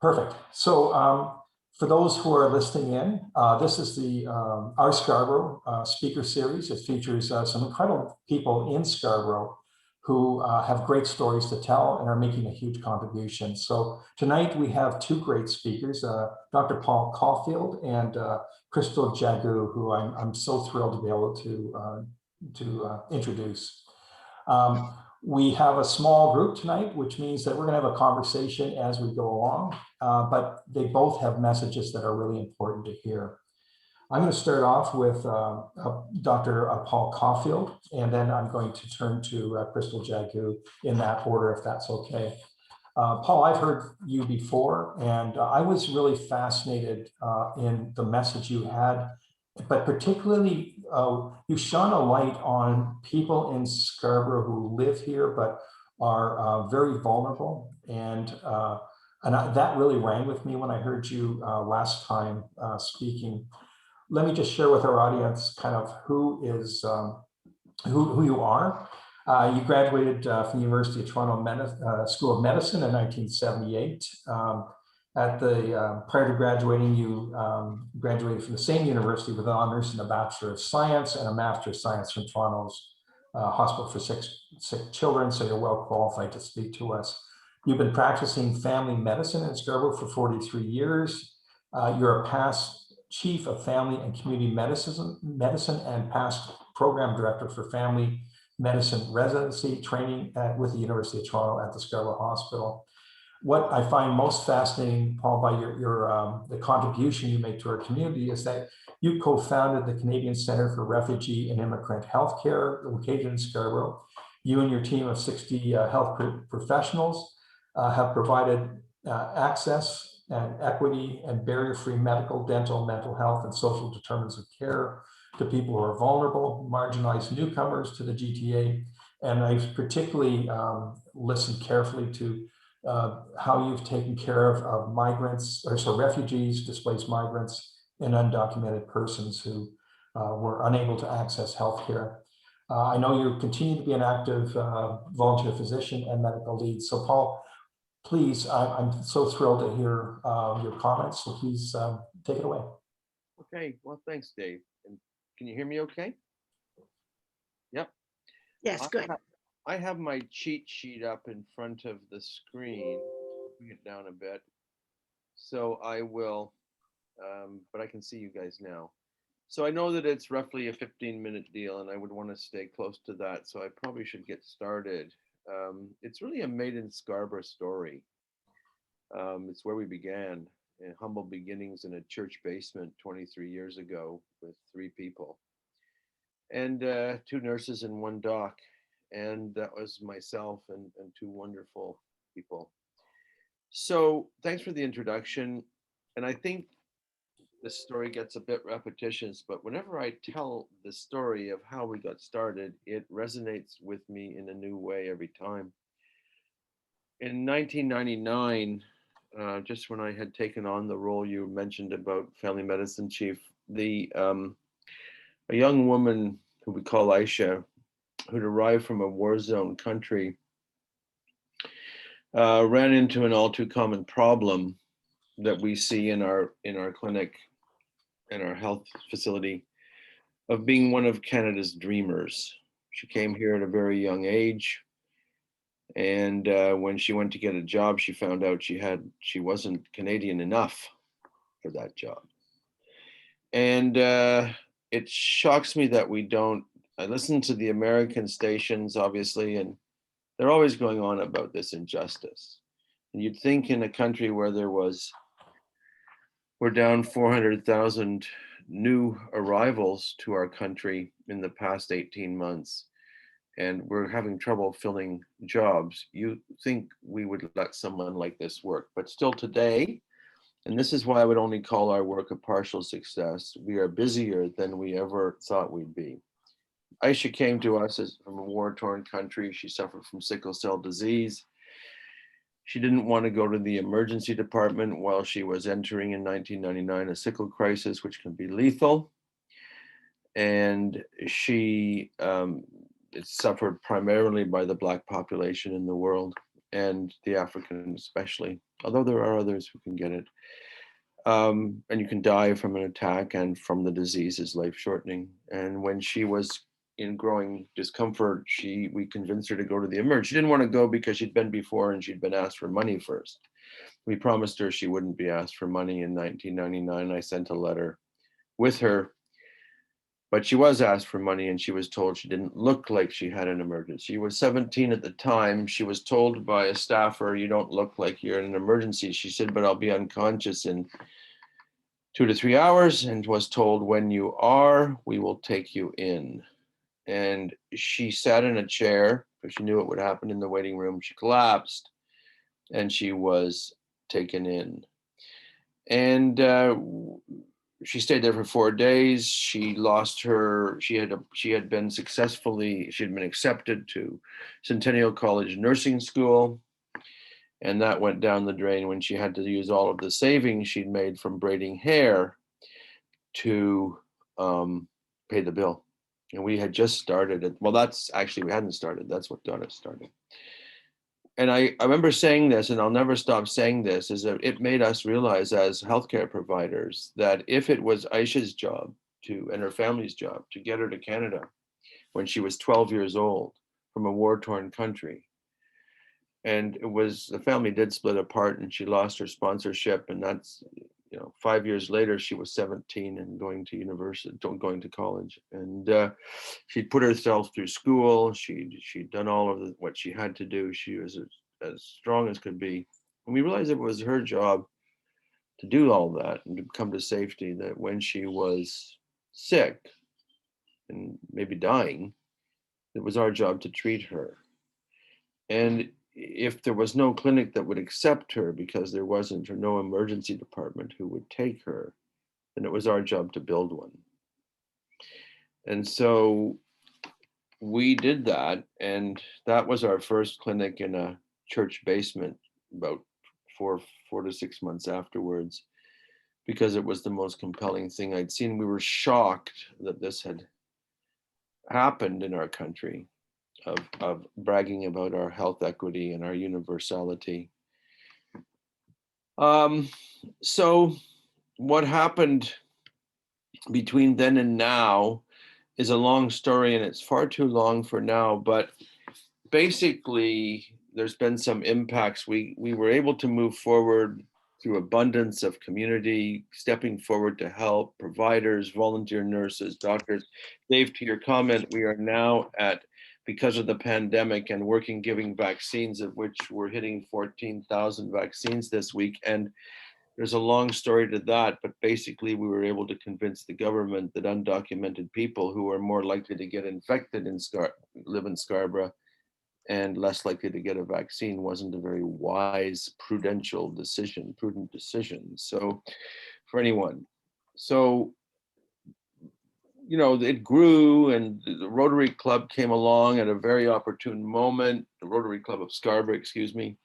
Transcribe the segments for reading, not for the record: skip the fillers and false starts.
Perfect. So for those who are listening in, this is the our Scarborough speaker series. It features some incredible people in Scarborough who have great stories to tell and are making a huge contribution. So tonight we have two great speakers, Dr. Paul Caulfield and Krystal Jagoo, who I'm so thrilled to be able to introduce. We have a small group tonight, which means that we're going to have a conversation as we go along, but they both have messages that are really important to hear. I'm going to start off with Dr. Paul Caulfield, and then I'm going to turn to Krystal Jagoo in that order, if that's okay. Paul, I've heard you before, and I was really fascinated in the message you had, but particularly you shone a light on people in Scarborough who live here but are very vulnerable, and that really rang with me when I heard you last time speaking. Let me just share with our audience kind of who you are. You graduated from the University of Toronto School of Medicine in 1978. Prior to graduating, you graduated from the same university with honors in a Bachelor of Science and a Master of Science from Toronto's Hospital for Sick Children, so you're well qualified to speak to us. You've been practicing family medicine in Scarborough for 43 years. You're a past Chief of Family and Community Medicine and past Program Director for Family Medicine Residency Training with the University of Toronto at the Scarborough Hospital. What I find most fascinating, Paul, by the contribution you make to our community is that you co-founded the Canadian Centre for Refugee and Immigrant Healthcare, located in Scarborough. You and your team of 60 health professionals have provided access and equity and barrier-free medical, dental, mental health, and social determinants of care to people who are vulnerable, marginalized newcomers to the GTA. And I've particularly listened carefully to how you've taken care of migrants, or so refugees, displaced migrants, and undocumented persons who were unable to access healthcare. I know you continue to be an active volunteer physician and medical lead. So Paul, please, I'm so thrilled to hear your comments. So please take it away. Okay, well, thanks, Dave. And can you hear me okay? Yep. Yes, good. I have my cheat sheet up in front of the screen. Bring it down a bit. So I will, but I can see you guys now. So I know that it's roughly a 15-minute deal, and I would want to stay close to that. So I probably should get started. It's really a made in Scarborough story. It's where we began, in humble beginnings in a church basement 23 years ago with 3 people and 2 nurses and 1 doc. And that was myself and 2 wonderful people. So thanks for the introduction. And I think this story gets a bit repetitious, but whenever I tell the story of how we got started, it resonates with me in a new way every time. In 1999, just when I had taken on the role you mentioned about family medicine chief, a young woman who we call Aisha, who'd arrived from a war zone country, ran into an all too common problem that we see in our clinic, in our health facility, of being one of Canada's dreamers. She came here at a very young age, and when she went to get a job, she found out she wasn't Canadian enough for that job. And it shocks me that we don't. I listen to the American stations, obviously, and they're always going on about this injustice. And you'd think in a country where we're down 400,000 new arrivals to our country in the past 18 months, and we're having trouble filling jobs, you think we would let someone like this work. But still today, and this is why I would only call our work a partial success, we are busier than we ever thought we'd be. Aisha came to us from a war-torn country. She suffered from sickle cell disease. She didn't want to go to the emergency department while she was entering in 1999 a sickle crisis, which can be lethal. And she suffered primarily by the Black population in the world, and the African especially. although there are others who can get it. And you can die from an attack, and from the disease is life-shortening. And when she was in growing discomfort, we convinced her to go to the Emerge. She didn't want to go because she'd been before and she'd been asked for money first. We promised her she wouldn't be asked for money in 1999. I sent a letter with her, but she was asked for money and she was told she didn't look like she had an emergency. She was 17 at the time. She was told by a staffer, "You don't look like you're in an emergency." She said, "But I'll be unconscious in 2 to 3 hours," and was told, "When you are, we will take you in." And she sat in a chair because she knew it would happen in the waiting room. She collapsed and she was taken in. And she stayed there for 4 days. She lost her, she had been accepted to Centennial College Nursing School. And that went down the drain when she had to use all of the savings she'd made from braiding hair to pay the bill. And we had just started it. Well, that's actually, we hadn't started. That's what got us started. And I remember saying this, and I'll never stop saying this, is that it made us realize as healthcare providers that if it was Aisha's job and her family's job to get her to Canada when she was 12 years old from a war-torn country, and the family did split apart and she lost her sponsorship, and that's, 5 years later, she was 17 and going to college. And she'd put herself through school. She'd done all of what she had to do. She was as strong as could be. And we realized it was her job to do all that and to come to safety, that when she was sick and maybe dying, it was our job to treat her. And if there was no clinic that would accept her because there wasn't, or no emergency department who would take her, then it was our job to build one. And so we did that, and that was our first clinic in a church basement about 4 to 6 months afterwards, because it was the most compelling thing I'd seen. We were shocked that this had happened in our country, of bragging about our health equity and our universality. So what happened between then and now is a long story, and it's far too long for now, but basically there's been some impacts. We were able to move forward through abundance of community stepping forward to help, providers, volunteer nurses, doctors. Dave, to your comment, we are now at, because of the pandemic and working, giving vaccines, of which we're hitting 14,000 vaccines this week. And there's a long story to that, but basically we were able to convince the government that undocumented people who are more likely to get infected live in Scarborough and less likely to get a vaccine wasn't a very wise, prudent decision. So for anyone. So, it grew, and the Rotary Club came along at a very opportune moment, the Rotary Club of Scarborough, excuse me.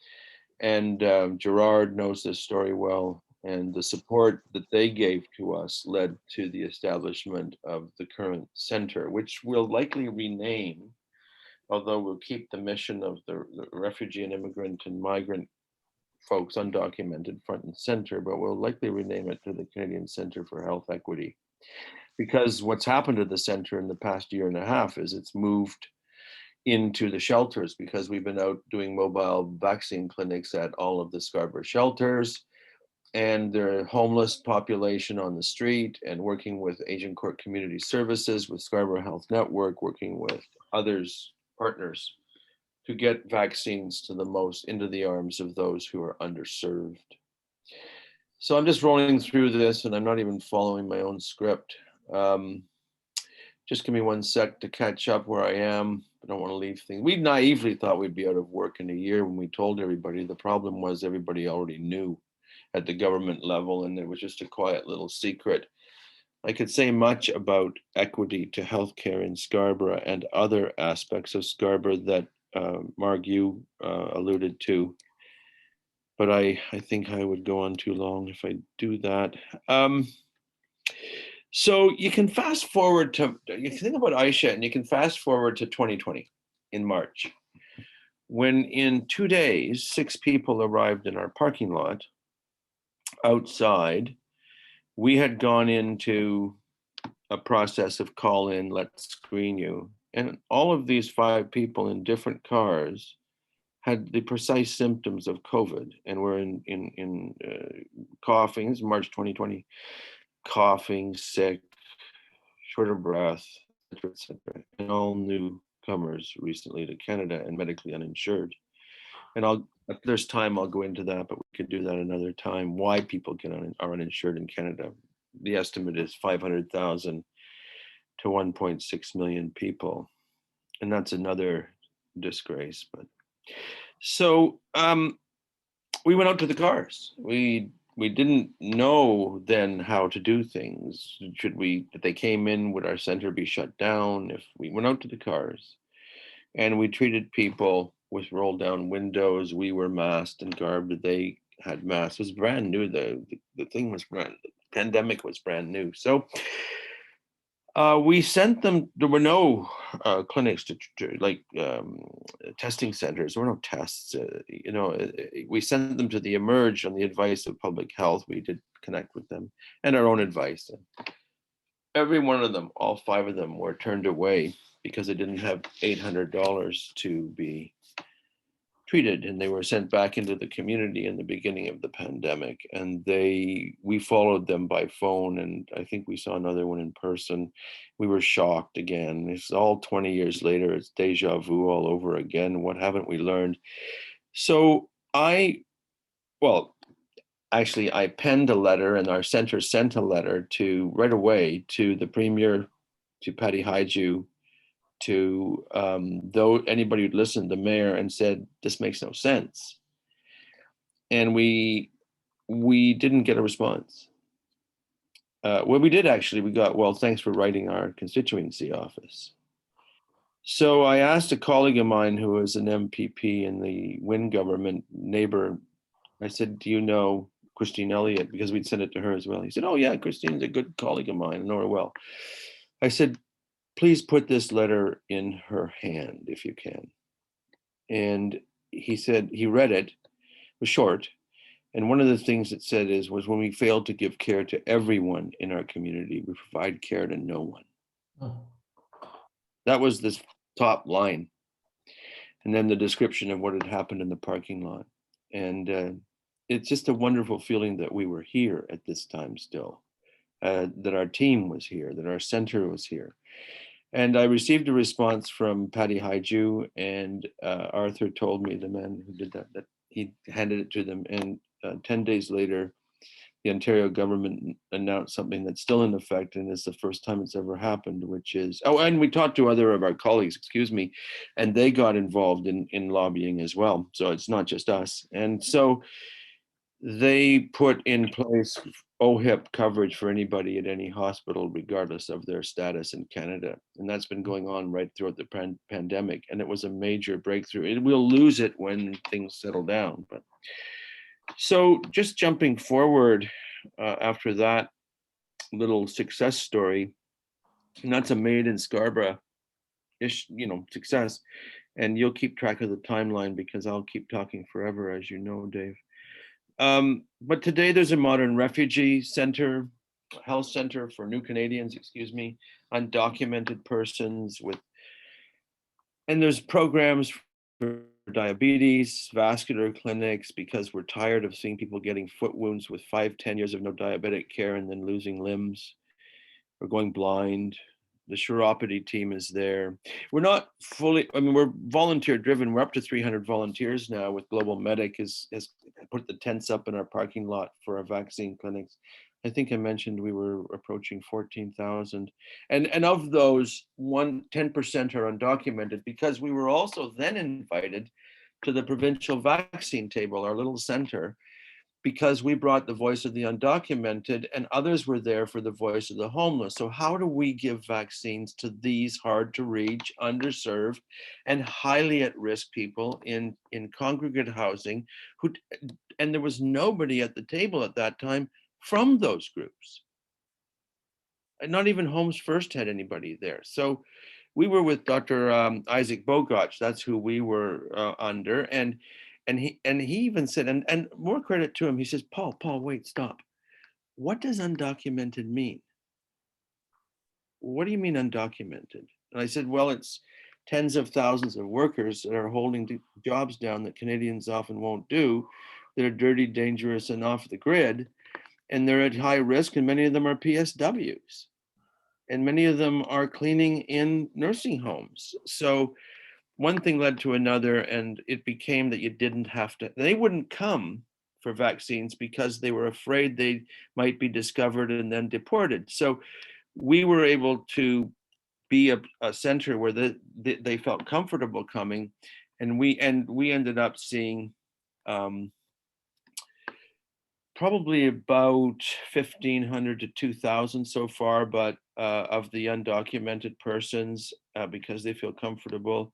And Gerard knows this story well. And the support that they gave to us led to the establishment of the current center, which we'll likely rename, although we'll keep the mission of the refugee and immigrant and migrant folks, undocumented, front and center, but we'll likely rename it to the Canadian Center for Health Equity. Because what's happened to the center in the past year and a half is it's moved into the shelters, because we've been out doing mobile vaccine clinics at all of the Scarborough shelters, and the homeless population on the street, and working with Agent Court Community Services, with Scarborough Health Network, working with partners to get vaccines into the arms of those who are underserved. So I'm just rolling through this, and I'm not even following my own script. Just give me 1 sec to catch up where I am. I don't want to leave things. We naively thought we'd be out of work in a year when we told everybody. The problem was everybody already knew at the government level, and it was just a quiet little secret. I could say much about equity to healthcare in Scarborough and other aspects of Scarborough that Mark, you alluded to, but I think I would go on too long if I do that. So you can fast forward you think about Aisha, and you can fast forward to 2020 in March, when in 2 days, 6 people arrived in our parking lot outside. We had gone into a process of call in, let's screen you. And all of these 5 people in different cars had the precise symptoms of COVID and were in coughing. This is March 2020, coughing, sick, short of breath, et cetera, and all newcomers recently to Canada and medically uninsured. And if there's time, I'll go into that, but we could do that another time, why people are uninsured in Canada. The estimate is 500,000 to 1.6 million people. And that's another disgrace. But so we went out to the cars. We didn't know then how to do things. If they came in, would our center be shut down? If we went out to the cars and we treated people with roll down windows, we were masked and garbed. They had masks. It was brand new. The thing was the pandemic was brand new. So we sent them. There were no clinics testing centers. There were no tests. We sent them to the Emerge on the advice of public health. We did connect with them and our own advice. Every one of them, all 5 of them, were turned away because they didn't have $800 to be treated, and they were sent back into the community in the beginning of the pandemic. And we followed them by phone, and I think we saw another one in person. We were shocked again. It's all 20 years later. It's deja vu all over again. What haven't we learned? So I penned a letter, and our center sent a letter right away to the Premier, to Patty Hajdu, to anybody who'd listened, the mayor, and said, this makes no sense. And we didn't get a response. We did actually. We got, well, thanks for writing our constituency office. So I asked a colleague of mine who was an MPP in the Wynne government, neighbor, I said, do you know Christine Elliott? Because we'd sent it to her as well. He said, oh yeah, Christine's a good colleague of mine. I know her well. I said, please put this letter in her hand if you can. And he said, he read it. It was short. And one of the things it said was when we fail to give care to everyone in our community, we provide care to no one. Oh. That was this top line. And then the description of what had happened in the parking lot. And it's just a wonderful feeling that we were here at this time still, that our team was here, that our center was here. And I received a response from Patty Hajdu, and Arthur told me, the man who did that he handed it to them. And 10 days later, the Ontario government announced something that's still in effect, and it's the first time it's ever happened, which is, and we talked to other of our colleagues, and they got involved in lobbying as well. So it's not just us. And so they put in place OHIP coverage for anybody at any hospital, regardless of their status in Canada. And that's been going on right throughout the pandemic. And it was a major breakthrough. We'll lose it when things settle down. But so just jumping forward after that little success story, and that's a made in Scarborough-ish, success. And you'll keep track of the timeline because I'll keep talking forever, as you know, Dave. But today there's a modern refugee center, health center for new Canadians, undocumented persons and there's programs for diabetes, vascular clinics, because we're tired of seeing people getting foot wounds with 5-10 years of no diabetic care and then losing limbs. We're going blind. The chiropody team is there. We're not fully, we're volunteer driven. We're up to 300 volunteers now, with Global Medic has put the tents up in our parking lot for our vaccine clinics. I think I mentioned we were approaching 14,000. And of those, 10% are undocumented, because we were also then invited to the provincial vaccine table, our little center, because we brought the voice of the undocumented, and others were there for the voice of the homeless. So how do we give vaccines to these hard to reach, underserved, and highly at risk people in congregate housing and there was nobody at the table at that time from those groups. And not even Homes First had anybody there. So we were with Dr. Isaac Bogoch. That's who we were under, and he even said, and more credit to him. He says, Paul, wait, stop. What does undocumented mean? What do you mean undocumented? And I said, well, it's tens of thousands of workers that are holding jobs down that Canadians often won't do, that are dirty, dangerous, and off the grid, and they're at high risk, and many of them are PSWs, and many of them are cleaning in nursing homes. So one thing led to another, and it became that you didn't have to, they wouldn't come for vaccines because they were afraid they might be discovered and then deported. So we were able to be a center where they felt comfortable coming, and we ended up seeing probably about 1,500 to 2,000 so far, but of the undocumented persons because they feel comfortable.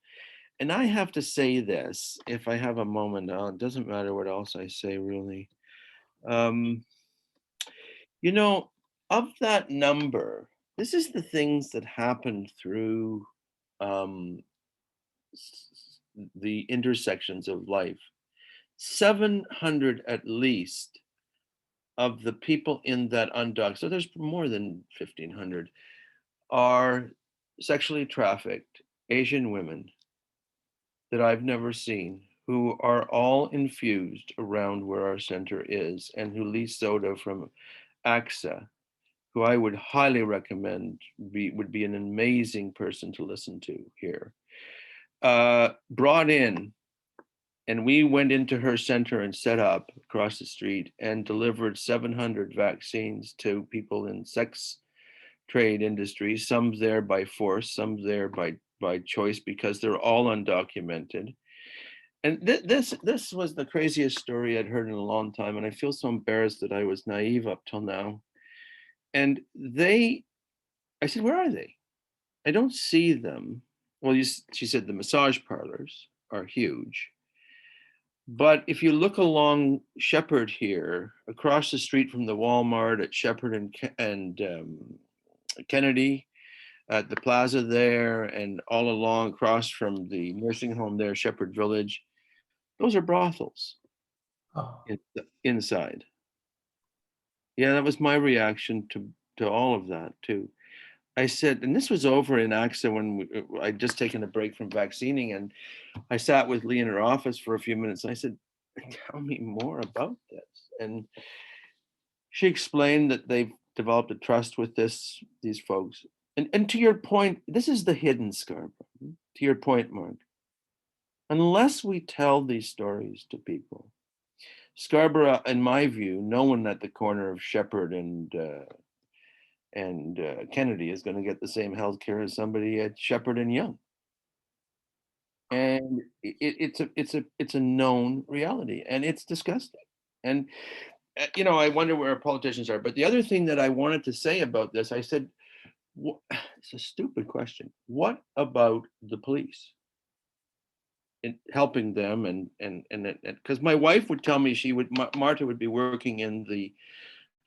And I have to say this, if I have a moment, it doesn't matter what else I say, really. You know, of that number, this is the things that happened through the intersections of life. 700 at least of the people in that undocumented, so there's more than 1,500, are sexually trafficked Asian women that I've never seen, who are all infused around where our center is, and who lease soda from AXA, who I would highly recommend would be an amazing person to listen to here, brought in, and we went into her center and set up across the street and delivered 700 vaccines to people in sex trade industries, some there by force, some there by choice, because they're all undocumented. And this was the craziest story I'd heard in a long time, and I feel so embarrassed that I was naive up till now. And I said, where are they? I don't see them. Well, she said the massage parlors are huge. But if you look along Shepherd here, across the street from the Walmart at Shepherd and Kennedy, at the plaza there, and all along across from the nursing home there, Shepherd Village, those are brothels inside. Yeah, that was my reaction to all of that too. I said, and this was over in AXA when I'd just taken a break from vaccinating, and I sat with Lee in her office for a few minutes. And I said, tell me more about this. And she explained that they've developed a trust with these folks. And to your point, this is the hidden Scarborough. To your point, Mark, unless we tell these stories to people, Scarborough, in my view, no one at the corner of Shepherd and Kennedy is going to get the same health care as somebody at Shepherd and Young. And it's a known reality, and it's disgusting. And I wonder where our politicians are. But the other thing that I wanted to say about this, I said, it's a stupid question. What about the police in helping them? And because my wife would tell me Marta would be working in the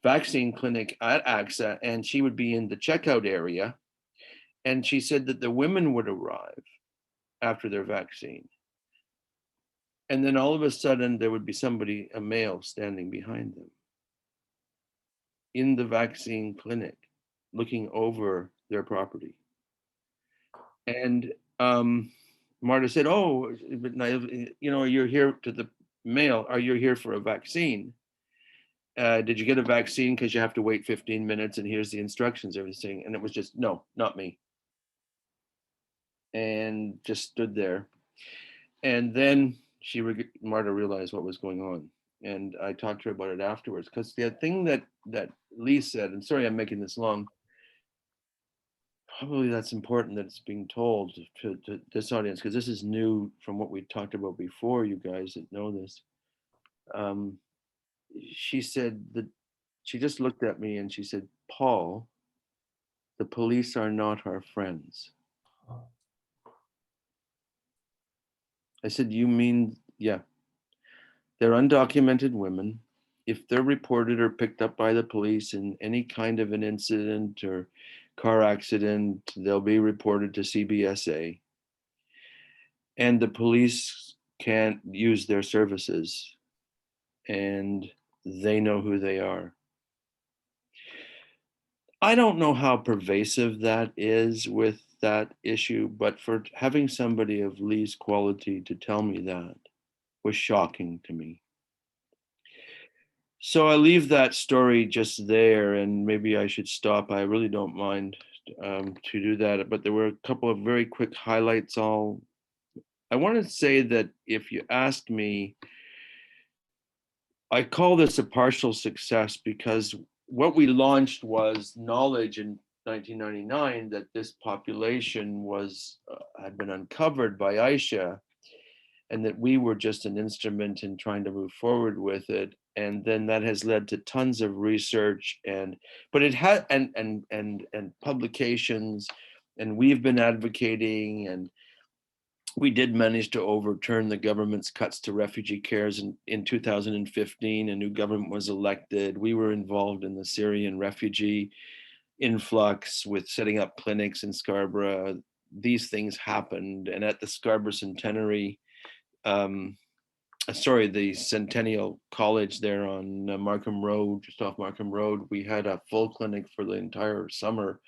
vaccine clinic at AXA, and she would be in the checkout area. And she said that the women would arrive after their vaccine. And then all of a sudden there would be somebody, a male, standing behind them in the vaccine clinic, looking over their property. And Marta said, oh, you're here to the male, are you here for a vaccine? Did you get a vaccine? Because you have to wait 15 minutes and here's the instructions, everything. And it was just, no, not me. And just stood there. And then Marta realized what was going on. And I talked to her about it afterwards, because the thing that Lee said, and sorry I'm making this long, probably that's important that it's being told to this audience, because this is new from what we talked about before, you guys that know this. She said that she just looked at me and she said, Paul, the police are not our friends. I said, you mean, yeah, they're undocumented women. If they're reported or picked up by the police in any kind of an incident or car accident, they'll be reported to CBSA, and the police can't use their services, and they know who they are. I don't know how pervasive that is with that issue, but for having somebody of Lee's quality to tell me that was shocking to me. So I leave that story just there, and maybe I should stop. I really don't mind to do that, but there were a couple of very quick highlights. I want to say that if you asked me, I call this a partial success because what we launched was knowledge in 1999 that this population was had been uncovered by Aisha, and that we were just an instrument in trying to move forward with it. And then that has led to tons of research but it had and publications, and we've been advocating, and we did manage to overturn the government's cuts to refugee cares in 2015. A new government was elected. We were involved in the Syrian refugee influx with setting up clinics in Scarborough. These things happened. And at the Scarborough Centenary, the Centennial College there on Markham Road, just off Markham Road, we had a full clinic for the entire summer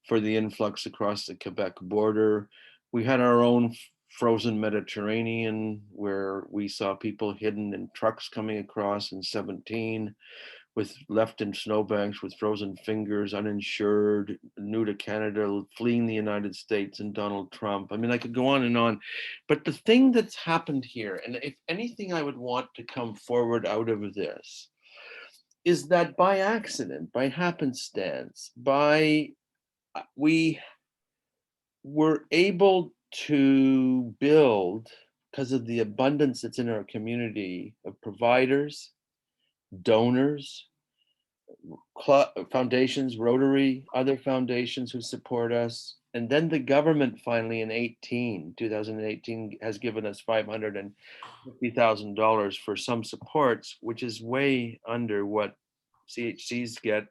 for the influx across the Quebec border. We had our own frozen Mediterranean where we saw people hidden in trucks coming across in 17 with left in snowbanks with frozen fingers, uninsured, new to Canada, fleeing the United States and Donald Trump. I mean, I could go on. But the thing that's happened here, and if anything I would want to come forward out of this, is that by accident, by happenstance, we were able to build, because of the abundance that's in our community of providers, donors, foundations, Rotary, other foundations who support us. And then the government finally in 2018 has given us $550,000 for some supports, which is way under what CHCs get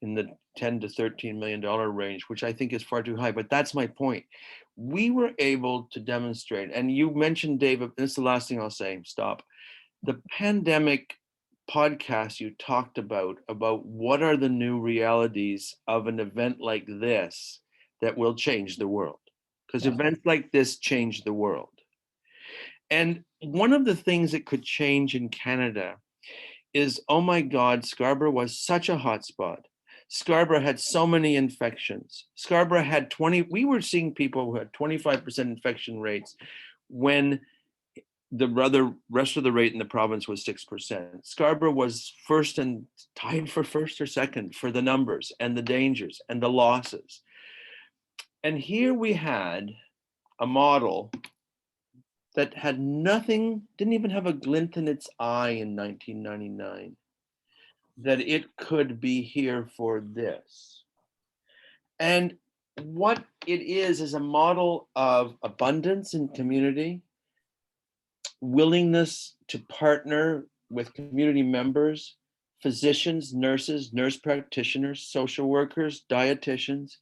in the $10 to $13 million range, which I think is far too high. But that's my point. We were able to demonstrate, and you mentioned, David, this is the last thing I'll say, stop. The pandemic podcast you talked about what are the new realities of an event like this that will change the world. Because events like this change the world. And one of the things that could change in Canada is, oh my God, Scarborough was such a hotspot. Scarborough had so many infections. Scarborough had we were seeing people who had 25% infection rates when the rest of the rate in the province was 6%. Scarborough was first and tied for first or second for the numbers and the dangers and the losses. And here we had a model that had nothing, didn't even have a glint in its eye in 1999, that it could be here for this. And what it is a model of abundance in community, willingness to partner with community members, physicians, nurses, nurse practitioners, social workers, dietitians,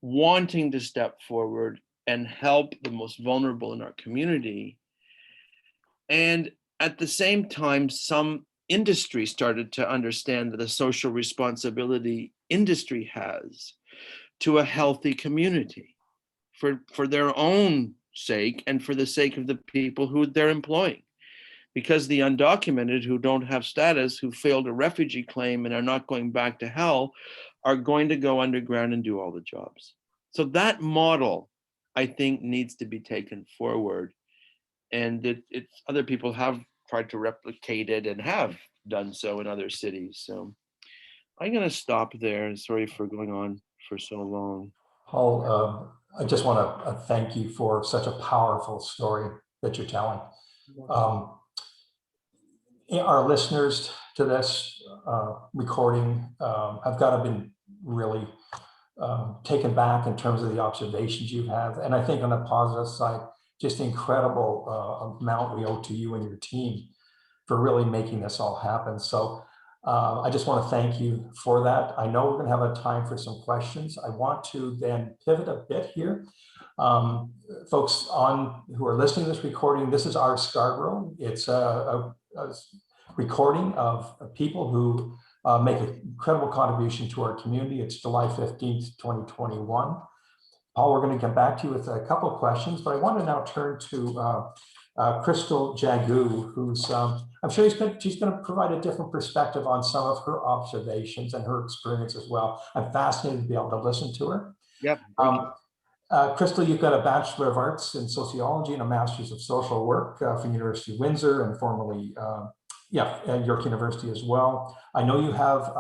wanting to step forward and help the most vulnerable in our community. And at the same time, some industry started to understand the social responsibility industry has to a healthy community for their own sake and for the sake of the people who they're employing. Because the undocumented who don't have status, who failed a refugee claim and are not going back to hell, are going to go underground and do all the jobs. So that model, I think, needs to be taken forward. And it's other people have tried to replicate it and have done so in other cities. So I'm going to stop there. Sorry for going on for so long. Paul, I just want to thank you for such a powerful story that you're telling. Our listeners to this recording have got to be really taken back in terms of the observations you have. And I think on the positive side, just the incredible amount we owe to you and your team for really making this all happen. So I just want to thank you for that. I know we're going to have a time for some questions. I want to then pivot a bit here. Folks who are listening to this recording, this is our Scarborough. It's a recording of people who make an incredible contribution to our community. It's July 15th, 2021. Paul, we're going to get back to you with a couple of questions, but I want to now turn to Krystal Jagoo, who's, I'm sure she's going to provide a different perspective on some of her observations and her experience as well. I'm fascinated to be able to listen to her. Yep. Krystal, you've got a Bachelor of Arts in Sociology and a Master's of Social Work from University of Windsor and formerly, at York University as well. I know you have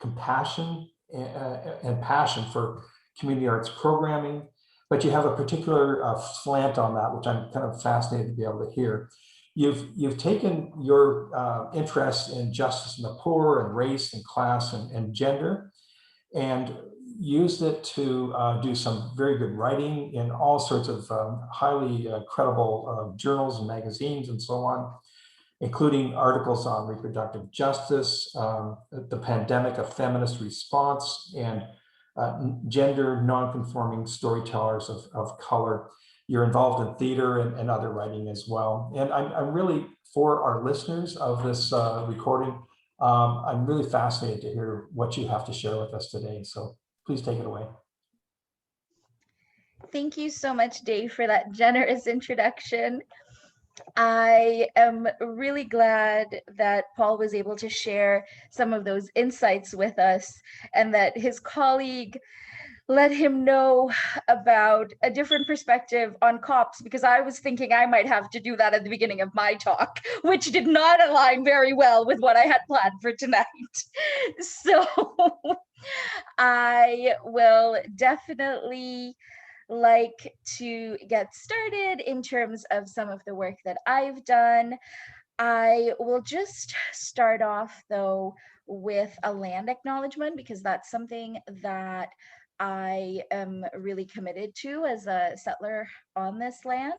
compassion and passion for community arts programming, but you have a particular slant on that, which I'm kind of fascinated to be able to hear. You've taken your interest in justice in the poor and race and class and gender, and used it to do some very good writing in all sorts of highly credible journals and magazines and so on, including articles on reproductive justice, the pandemic, a feminist response, and gender non-conforming storytellers of color. You're involved in theater and other writing as well. And I'm really, for our listeners of this recording, I'm really fascinated to hear what you have to share with us today. So please take it away. Thank you so much, Dave, for that generous introduction. I am really glad that Paul was able to share some of those insights with us, and that his colleague let him know about a different perspective on cops, because I was thinking I might have to do that at the beginning of my talk, which did not align very well with what I had planned for tonight. So I will definitely like to get started in terms of some of the work that I've done. I will just start off though with a land acknowledgement, because that's something that I am really committed to as a settler on this land.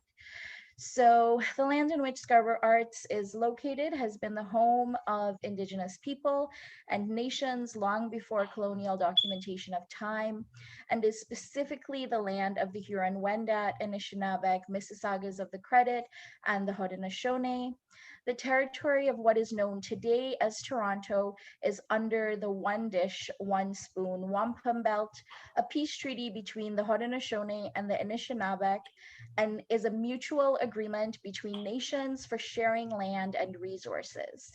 So the land in which Scarborough Arts is located has been the home of Indigenous people and nations long before colonial documentation of time, and is specifically the land of the Huron-Wendat, Anishinaabeg, Mississaugas of the Credit, and the Haudenosaunee. The territory of what is known today as Toronto is under the One Dish, One Spoon Wampum Belt, a peace treaty between the Haudenosaunee and the Anishinaabeg, and is a mutual agreement between nations for sharing land and resources.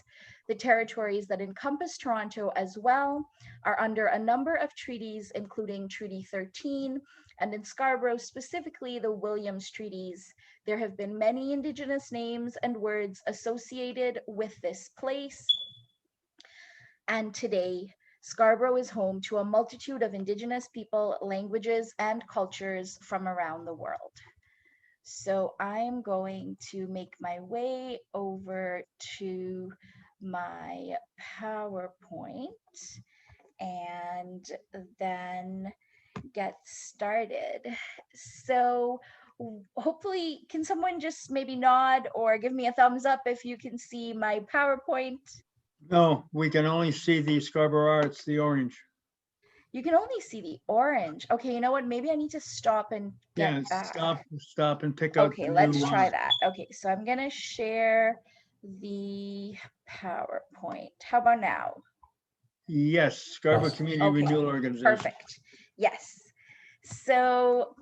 The territories that encompass Toronto as well are under a number of treaties, including Treaty 13, and in Scarborough, specifically the Williams Treaties. There have been many Indigenous names and words associated with this place. And today, Scarborough is home to a multitude of Indigenous people, languages, and cultures from around the world. So I'm going to make my way over to my PowerPoint and then get started. So hopefully, can someone just maybe nod or give me a thumbs up if you can see my PowerPoint? No, we can only see the Scarborough Arts, the orange. You can only see the orange. Okay, you know what? Maybe I need to stop and get back. Stop and pick out. Okay, let's try that. Okay, so I'm gonna share the PowerPoint. How about now? Yes, Scarborough Community Renewal Organization. Perfect. Yes. So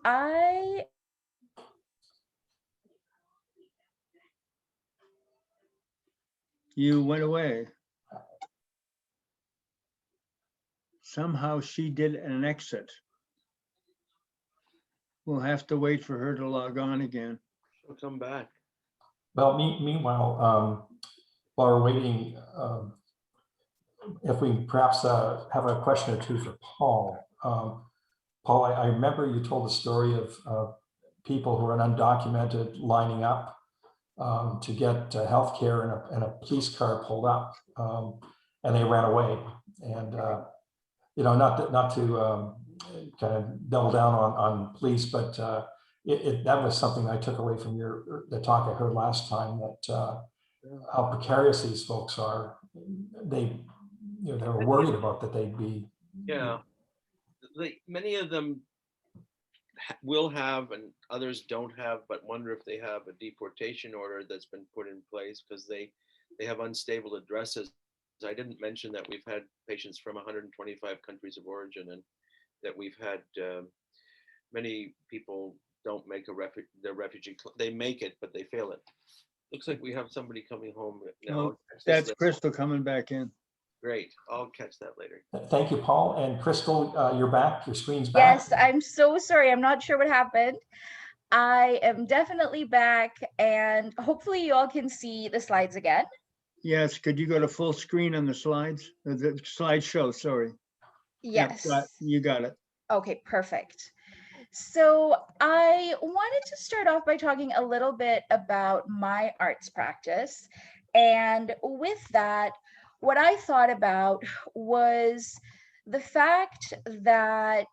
You went away. Somehow she did an exit. We'll have to wait for her to log on again. She'll come back. Well, meanwhile, while we're waiting, if we perhaps have a question or two for Paul. Paul, I remember you told the story of people who are undocumented lining up to get healthcare, and a police car pulled up, and they ran away. And not to kind of double down on police, but that was something I took away from the talk I heard last time, that how precarious these folks are. They they were worried about that they'd be. Yeah. Many of them will have and others don't have, but wonder if they have a deportation order that's been put in place because they have unstable addresses. I didn't mention that we've had patients from 125 countries of origin, and that we've had many people don't make their refugee. They make it, but they fail it. Looks like we have somebody coming home now. Well, that's Krystal coming back in. Great. I'll catch that later. Thank you, Paul. And Krystal, you're back. Your screen's back. Yes, I'm so sorry. I'm not sure what happened. I am definitely back, and hopefully you all can see the slides again. Yes, could you go to full screen on the slides? The slideshow, sorry. Yes. Yep, you got it. Okay, perfect. So I wanted to start off by talking a little bit about my arts practice. And with that, what I thought about was the fact that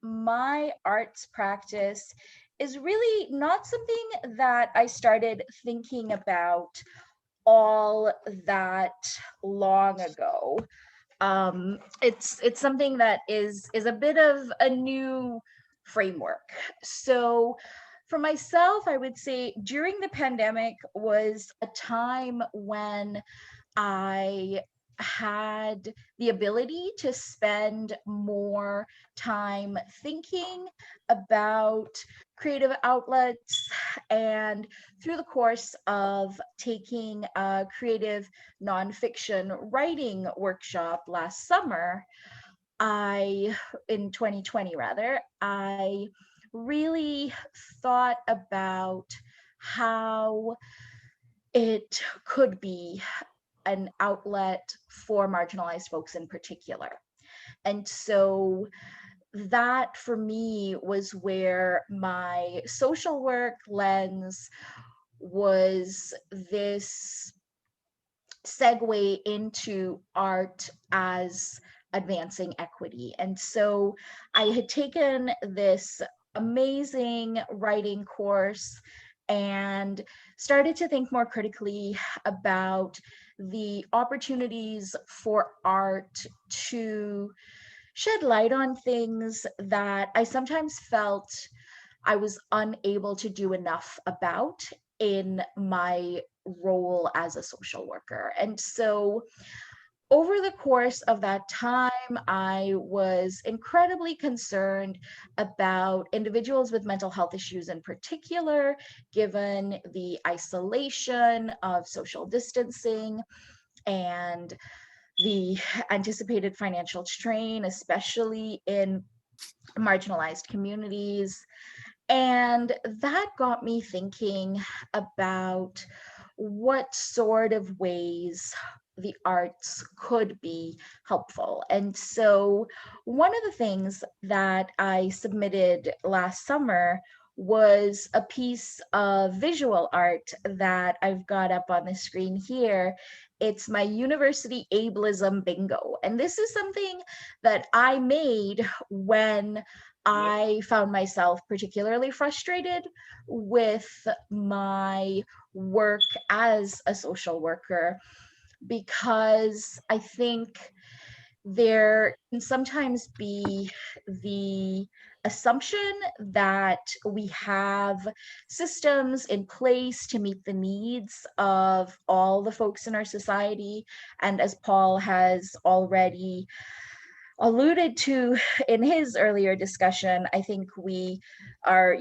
my arts practice is really not something that I started thinking about all that long ago. It's something that is a bit of a new framework. So for myself, I would say during the pandemic was a time when I had the ability to spend more time thinking about creative outlets. And through the course of taking a creative nonfiction writing workshop last summer, in 2020 rather, I really thought about how it could be an outlet for marginalized folks in particular. And so that for me was where my social work lens was this segue into art as advancing equity. And so I had taken this amazing writing course and started to think more critically about the opportunities for art to shed light on things that I sometimes felt I was unable to do enough about in my role as a social worker. And so over the course of that time, I was incredibly concerned about individuals with mental health issues in particular, given the isolation of social distancing and the anticipated financial strain, especially in marginalized communities. And that got me thinking about what sort of ways the arts could be helpful. And so one of the things that I submitted last summer was a piece of visual art that I've got up on the screen here. It's my university ableism bingo. And this is something that I made when I found myself particularly frustrated with my work as a social worker, because I think there can sometimes be the assumption that we have systems in place to meet the needs of all the folks in our society. And as Paul has already alluded to in his earlier discussion, I think we are,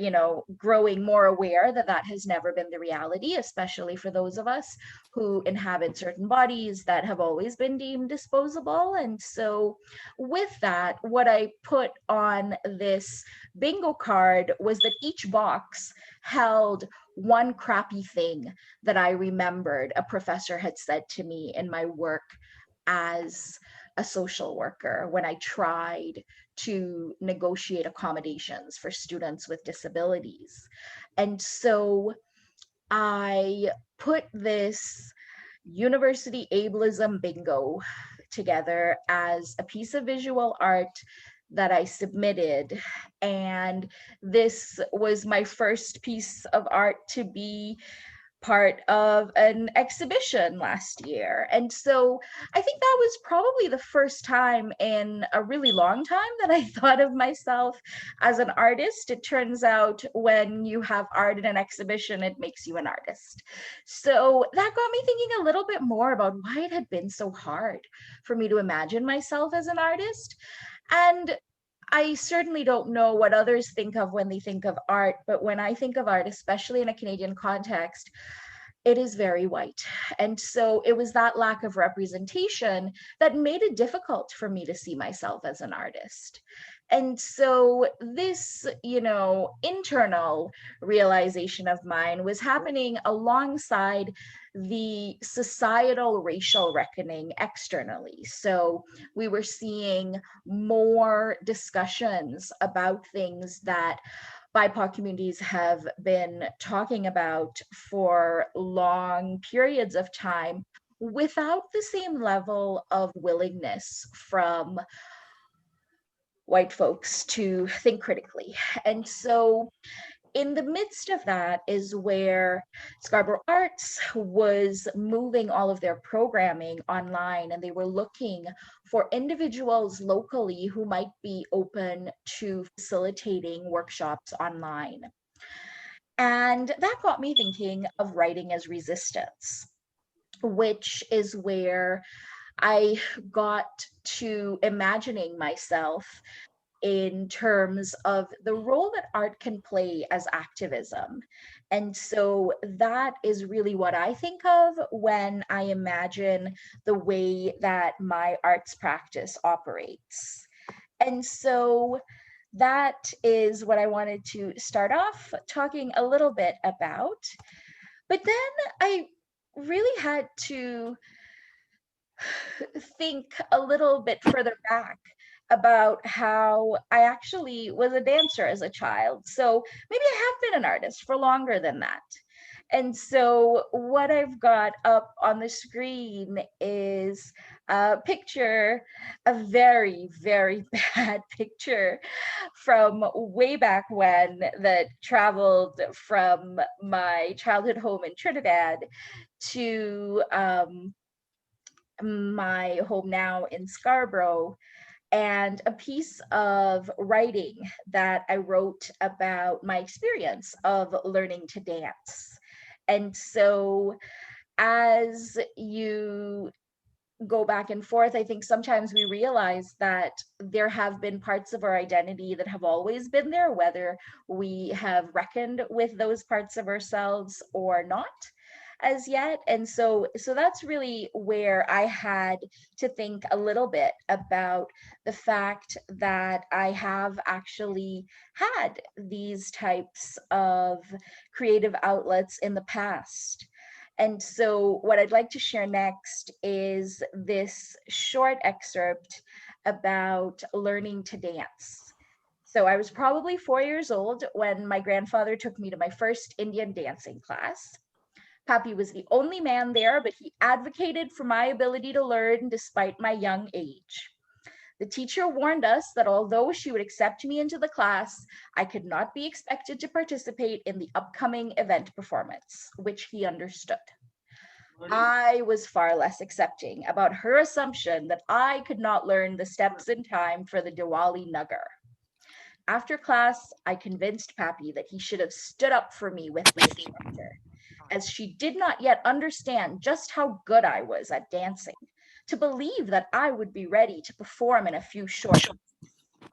growing more aware that that has never been the reality, especially for those of us who inhabit certain bodies that have always been deemed disposable. And so with that, what I put on this bingo card was that each box held one crappy thing that I remembered a professor had said to me in my work as a social worker when I tried to negotiate accommodations for students with disabilities. And so I put this university ableism bingo together as a piece of visual art that I submitted. And this was my first piece of art to be part of an exhibition last year. And so I think that was probably the first time in a really long time that I thought of myself as an artist. It turns out when you have art in an exhibition, it makes you an artist. So that got me thinking a little bit more about why it had been so hard for me to imagine myself as an artist. And I certainly don't know what others think of when they think of art, but when I think of art, especially in a Canadian context, it is very white. And so it was that lack of representation that made it difficult for me to see myself as an artist. And so this, internal realization of mine was happening alongside the societal racial reckoning externally. So we were seeing more discussions about things that BIPOC communities have been talking about for long periods of time without the same level of willingness from white folks to think critically. And so in the midst of that is where Scarborough Arts was moving all of their programming online, and they were looking for individuals locally who might be open to facilitating workshops online. And that got me thinking of writing as resistance, which is where I got to imagining myself in terms of the role that art can play as activism. And so that is really what I think of when I imagine the way that my arts practice operates. And so that is what I wanted to start off talking a little bit about. But then I really had to think a little bit further back about how I actually was a dancer as a child. So maybe I have been an artist for longer than that. And so what I've got up on the screen is a picture, a very, very bad picture from way back when that traveled from my childhood home in Trinidad to my home now in Scarborough, and a piece of writing that I wrote about my experience of learning to dance. And so as you go back and forth, I think sometimes we realize that there have been parts of our identity that have always been there, whether we have reckoned with those parts of ourselves or not as yet. And so that's really where I had to think a little bit about the fact that I have actually had these types of creative outlets in the past. And so what I'd like to share next is this short excerpt about learning to dance. So I was probably 4 years old when my grandfather took me to my first Indian dancing class. Papi was the only man there, but he advocated for my ability to learn despite my young age. The teacher warned us that although she would accept me into the class, I could not be expected to participate in the upcoming event performance, which he understood. I was far less accepting about her assumption that I could not learn the steps in time for the Diwali Nagar. After class, I convinced Papi that he should have stood up for me with the instructor, as she did not yet understand just how good I was at dancing, to believe that I would be ready to perform in a few short months.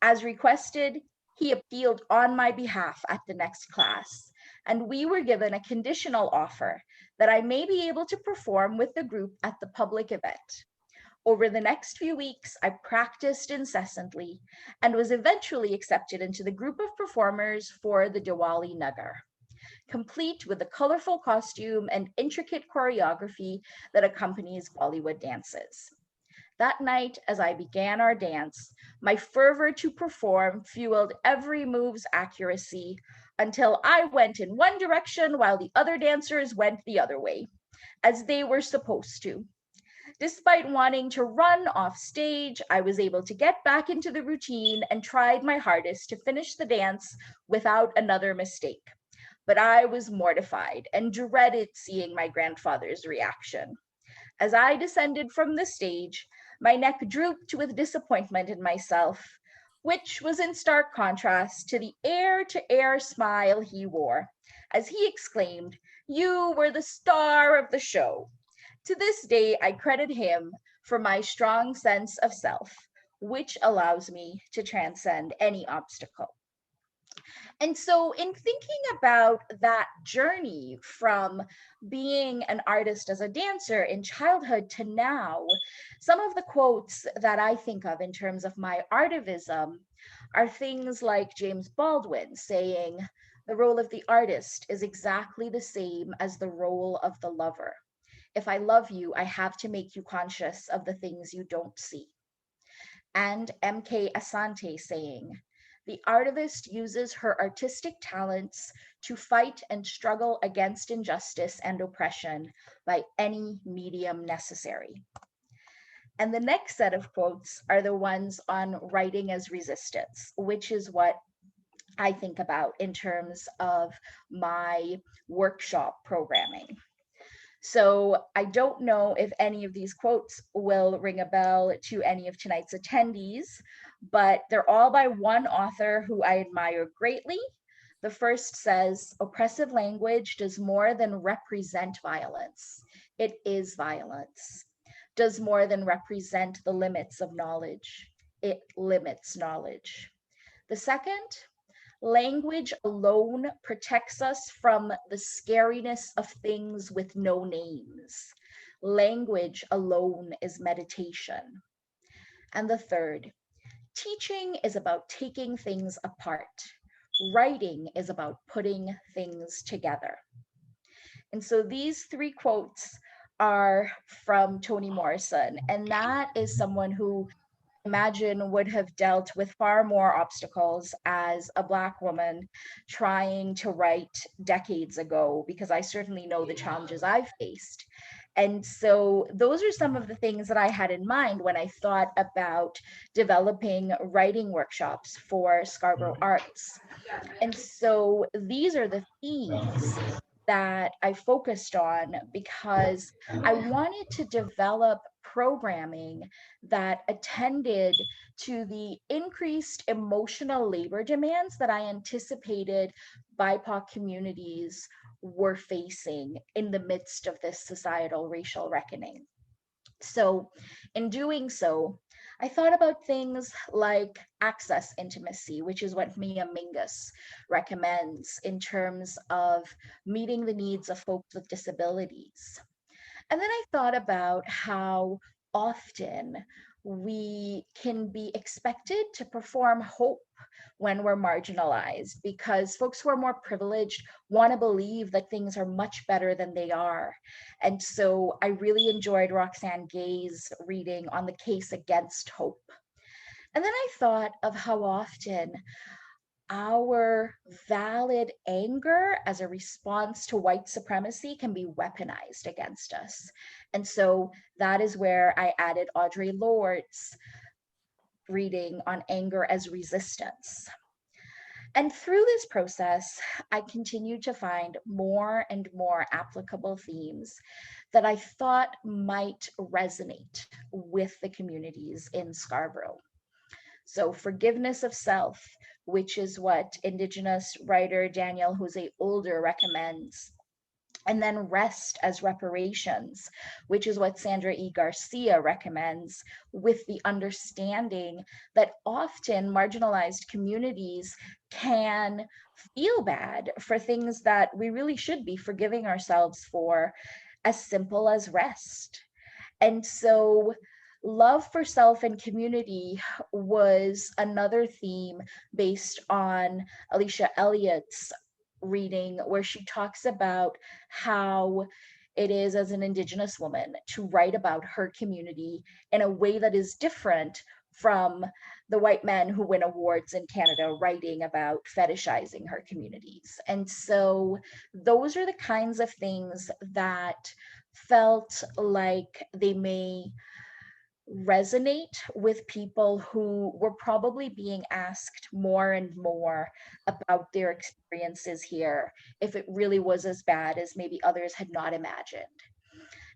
As requested, he appealed on my behalf at the next class, and we were given a conditional offer that I may be able to perform with the group at the public event. Over the next few weeks, I practiced incessantly and was eventually accepted into the group of performers for the Diwali Nagar, complete with the colorful costume and intricate choreography that accompanies Bollywood dances. That night, as I began our dance, my fervor to perform fueled every move's accuracy until I went in one direction while the other dancers went the other way, as they were supposed to. Despite wanting to run off stage, I was able to get back into the routine and tried my hardest to finish the dance without another mistake. but I was mortified and dreaded seeing my grandfather's reaction. As I descended from the stage, my neck drooped with disappointment in myself, which was in stark contrast to the air-to-air smile he wore, as he exclaimed, "You were the star of the show." To this day, I credit him for my strong sense of self, which allows me to transcend any obstacle. And so, in thinking about that journey from being an artist as a dancer in childhood to now, some of the quotes that I think of in terms of my artivism are things like James Baldwin saying, "The role of the artist is exactly the same as the role of the lover. If I love you, I have to make you conscious of the things you don't see." And M.K. Asante saying, "The artist uses her artistic talents to fight and struggle against injustice and oppression by any medium necessary." And the next set of quotes are the ones on writing as resistance, which is what I think about in terms of my workshop programming. So I don't know if any of these quotes will ring a bell to any of tonight's attendees, but they're all by one author who I admire greatly. The first says, "Oppressive language does more than represent violence. It is violence. Does more than represent the limits of knowledge. It limits knowledge." The second, "Language alone protects us from the scariness of things with no names. Language alone is meditation." And the third, "Teaching is about taking things apart. Writing is about putting things together." And so these three quotes are from Toni Morrison, and that is someone who imagine would have dealt with far more obstacles as a Black woman trying to write decades ago, because I certainly know the challenges I've faced. And so those are some of the things that I had in mind when I thought about developing writing workshops for Scarborough Arts. And so these are the themes that I focused on because I wanted to develop programming that attended to the increased emotional labor demands that I anticipated BIPOC communities were facing in the midst of this societal racial reckoning. So, in doing so, I thought about things like access intimacy, which is what Mia Mingus recommends in terms of meeting the needs of folks with disabilities. And then I thought about how often we can be expected to perform hope when we're marginalized, because folks who are more privileged want to believe that things are much better than they are. And so I really enjoyed Roxane Gay's reading on the case against hope. And then I thought of how often our valid anger as a response to white supremacy can be weaponized against us. And so that is where I added Audre Lorde's reading on anger as resistance. And through this process, I continued to find more and more applicable themes that I thought might resonate with the communities in Scarborough. So forgiveness of self, which is what Indigenous writer Danielle Jose Older recommends. And then rest as reparations, which is what Sandra E. Garcia recommends, with the understanding that often marginalized communities can feel bad for things that we really should be forgiving ourselves for, as simple as rest. And so love for self and community was another theme based on Alicia Elliott's reading, where she talks about how it is as an Indigenous woman to write about her community in a way that is different from the white men who win awards in Canada writing about fetishizing her communities. And so those are the kinds of things that felt like they may resonate with people who were probably being asked more and more about their experiences here, if it really was as bad as maybe others had not imagined.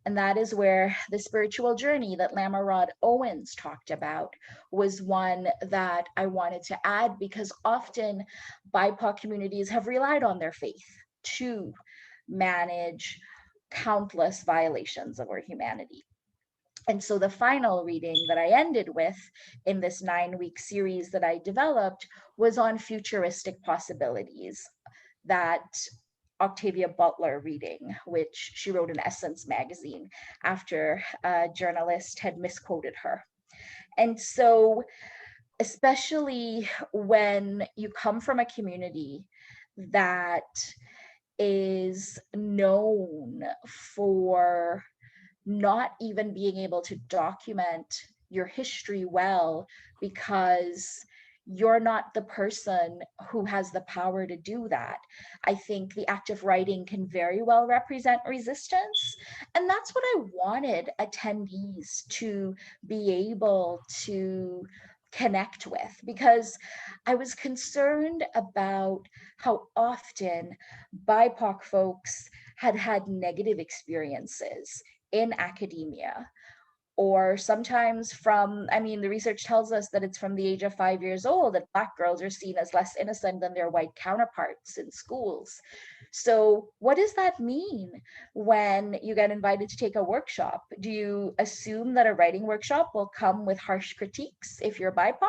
And that is where the spiritual journey that Lama Rod Owens talked about was one that I wanted to add, because often BIPOC communities have relied on their faith to manage countless violations of our humanity. And so the final reading that I ended with in this 9-week series that I developed was on futuristic possibilities, that Octavia Butler reading, which she wrote in Essence magazine after a journalist had misquoted her. And so, especially when you come from a community that is known for not even being able to document your history well, because you're not the person who has the power to do that. I think the act of writing can very well represent resistance. And that's what I wanted attendees to be able to connect with, because I was concerned about how often BIPOC folks had had negative experiences in academia, or sometimes from, I mean, the research tells us that it's from the age of 5 years old that Black girls are seen as less innocent than their white counterparts in schools. So what does that mean when you get invited to take a workshop? Do you assume that a writing workshop will come with harsh critiques if you're BIPOC?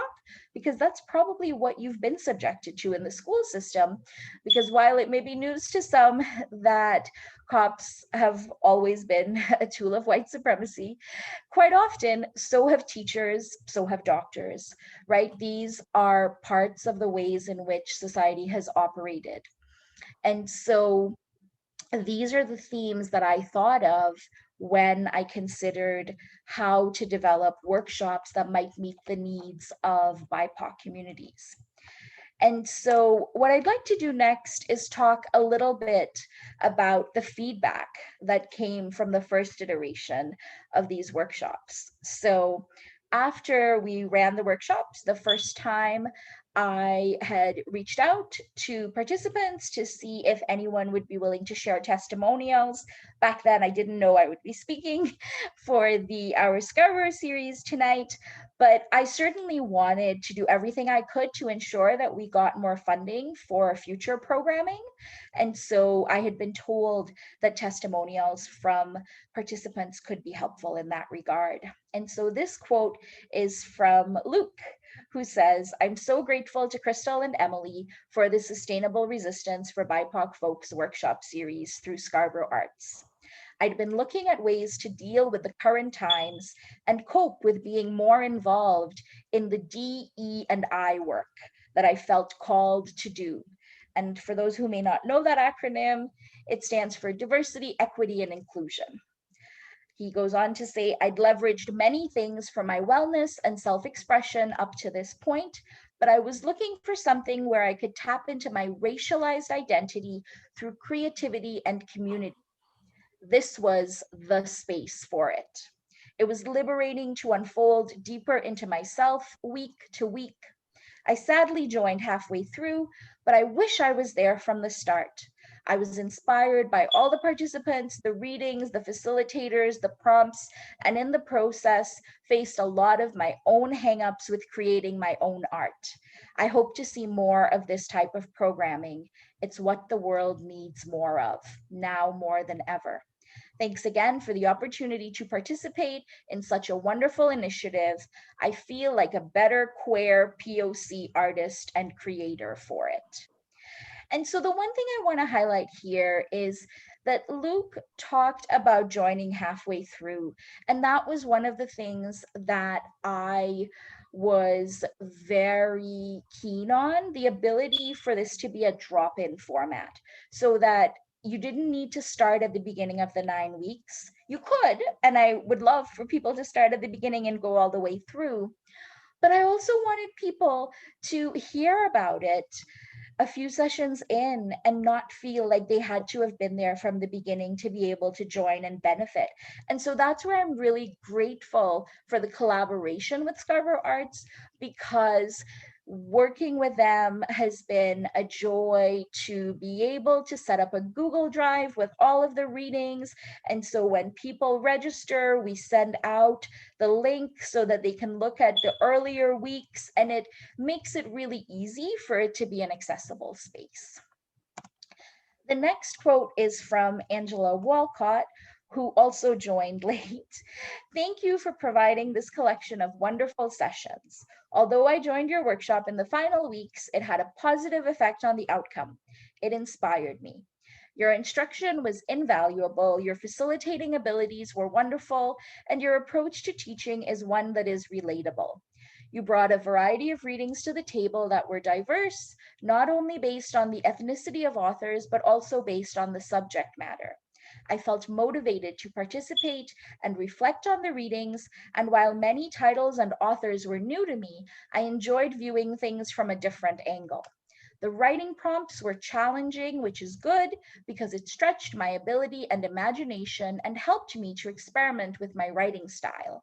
Because that's probably what you've been subjected to in the school system. Because while it may be news to some that cops have always been a tool of white supremacy, quite often, so have teachers, so have doctors, right? These are parts of the ways in which society has operated. And so these are the themes that I thought of when I considered how to develop workshops that might meet the needs of BIPOC communities. And so what I'd like to do next is talk a little bit about the feedback that came from the first iteration of these workshops. So after we ran the workshops the first time, I had reached out to participants to see if anyone would be willing to share testimonials. Back then, I didn't know I would be speaking for the Our Scarborough series tonight, but I certainly wanted to do everything I could to ensure that we got more funding for future programming. And so I had been told that testimonials from participants could be helpful in that regard. And so this quote is from Luke, who says, "I'm so grateful to Krystal and Emily for the Sustainable Resistance for BIPOC Folks workshop series through Scarborough Arts. I'd been looking at ways to deal with the current times and cope with being more involved in the DE&I work that I felt called to do." And for those who may not know that acronym, it stands for Diversity, Equity, and Inclusion. He goes on to say, "I'd leveraged many things for my wellness and self-expression up to this point, but I was looking for something where I could tap into my racialized identity through creativity and community. This was the space for it. It was liberating to unfold deeper into myself week to week. I sadly joined halfway through, but I wish I was there from the start. I was inspired by all the participants, the readings, the facilitators, the prompts, and in the process, faced a lot of my own hangups with creating my own art. I hope to see more of this type of programming. It's what the world needs more of, now more than ever. Thanks again for the opportunity to participate in such a wonderful initiative. I feel like a better queer POC artist and creator for it." And so the one thing I want to highlight here is that Luke talked about joining halfway through. And that was one of the things that I was very keen on, the ability for this to be a drop-in format, so that you didn't need to start at the beginning of the 9 weeks. You could, and I would love for people to start at the beginning and go all the way through. But I also wanted people to hear about it a few sessions in and not feel like they had to have been there from the beginning to be able to join and benefit. And so that's where I'm really grateful for the collaboration with Scarborough Arts, because working with them has been a joy to be able to set up a Google Drive with all of the readings. And so when people register, we send out the link so that they can look at the earlier weeks, and it makes it really easy for it to be an accessible space. The next quote is from Angela Walcott, who also joined late. Thank you for providing this collection of wonderful sessions. Although I joined your workshop in the final weeks, it had a positive effect on the outcome. It inspired me. Your instruction was invaluable, your facilitating abilities were wonderful, and your approach to teaching is one that is relatable. You brought a variety of readings to the table that were diverse, not only based on the ethnicity of authors, but also based on the subject matter. I felt motivated to participate and reflect on the readings, and while many titles and authors were new to me, I enjoyed viewing things from a different angle. The writing prompts were challenging, which is good because it stretched my ability and imagination and helped me to experiment with my writing style.